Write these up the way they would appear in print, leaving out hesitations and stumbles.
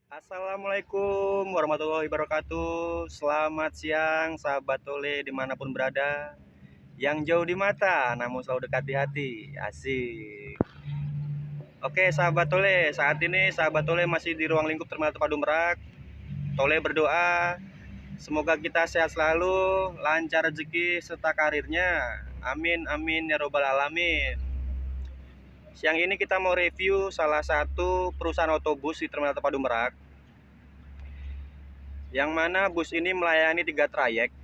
Assalamualaikum warahmatullahi wabarakatuh. Selamat siang sahabat Tole dimanapun berada. Yang jauh di mata namun selalu dekat di hati. Asik. Oke sahabat Tole, saat ini sahabat Tole masih di ruang lingkup Terminal Terpadu Merak. Tole berdoa semoga kita sehat selalu, lancar rezeki serta karirnya. Amin amin ya robbal alamin. Siang ini kita mau review salah satu perusahaan otobus di Terminal Terpadu Merak, yang mana bus ini melayani 3 trayek,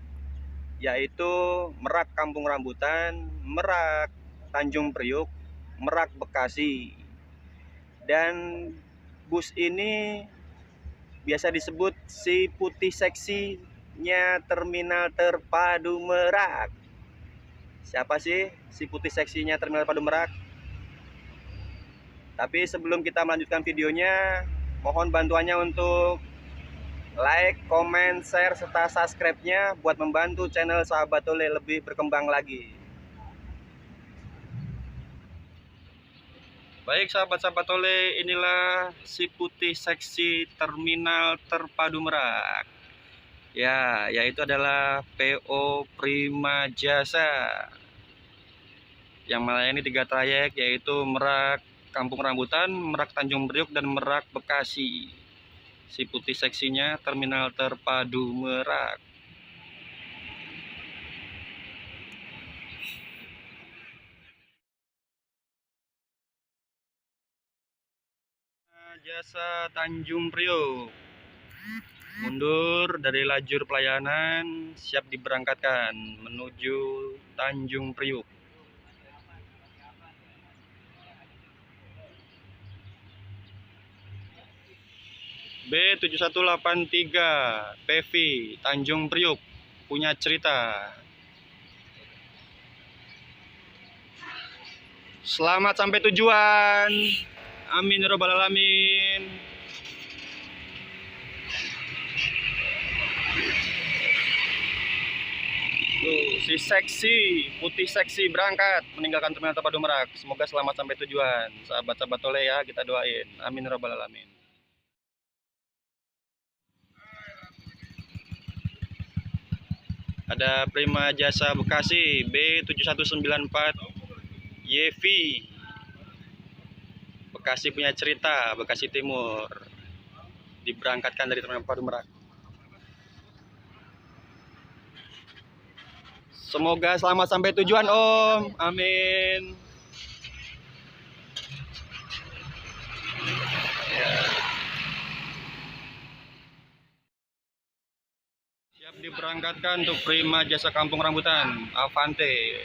yaitu Merak Kampung Rambutan, Merak Tanjung Priuk, Merak Bekasi. Dan bus ini biasa disebut si putih seksinya Terminal Terpadu Merak. Siapa sih si putih seksinya Terminal Terpadu Merak? Tapi sebelum kita melanjutkan videonya, mohon bantuannya untuk like, comment, share, serta subscribe-nya buat membantu channel Sahabat Tole lebih berkembang lagi. Baik sahabat-sahabat Tole, inilah si putih seksi Terminal Terpadu Merak. Ya, yaitu adalah PO Prima Jasa yang melayani 3 trayek, yaitu Merak Kampung Rambutan, Merak Tanjung Priuk, dan Merak Bekasi. Si putih seksinya Terminal Terpadu Merak. Jasa Tanjung Priuk mundur dari lajur pelayanan, siap diberangkatkan menuju Tanjung Priuk. B7183 PV Tanjung Priuk punya cerita. Selamat sampai tujuan. Amin ya robbal alamin. Tuh, si seksi, putih seksi berangkat meninggalkan Terminal Terpadu Merak. Semoga selamat sampai tujuan. Sahabat-sahabat Tole ya, kita doain. Amin ya robbal alamin. Ada Prima Jasa Bekasi B7194 YV. Bekasi punya cerita, Bekasi Timur. Diberangkatkan dari Terminal Terpadu Merak. Semoga selamat sampai tujuan Om. Amin. Siap diberangkatkan untuk Prima Jasa Kampung Rambutan Avante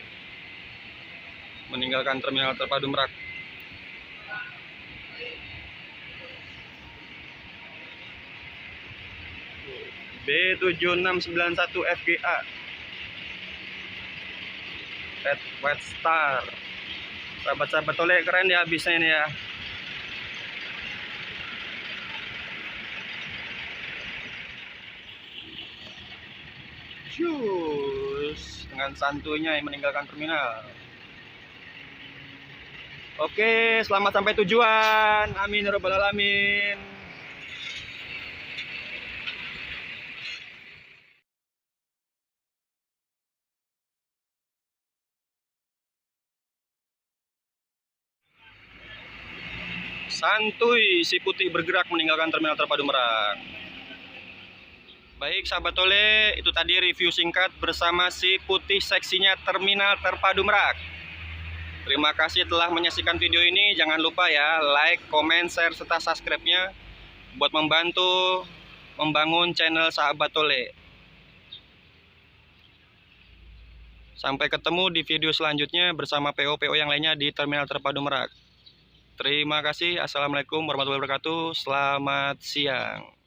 meninggalkan Terminal Terpadu Merak. B7691 FGA Red White Star. Sahabat-sahabat Tole, keren ya bisnya ini ya. Cus, dengan santuйnya yang meninggalkan terminal. Oke, selamat sampai tujuan. Amin ya robbal alamin. Santuy si putih bergerak meninggalkan Terminal Terpadu Merak. Baik sahabat Tole, itu tadi review singkat bersama si putih seksinya Terminal Terpadu Merak. Terima kasih telah menyaksikan video ini. Jangan lupa ya, like, comment, share, serta subscribe-nya buat membantu membangun channel Sahabat Tole. Sampai ketemu di video selanjutnya bersama PO-PO yang lainnya di Terminal Terpadu Merak. Terima kasih. Assalamualaikum warahmatullahi wabarakatuh. Selamat siang.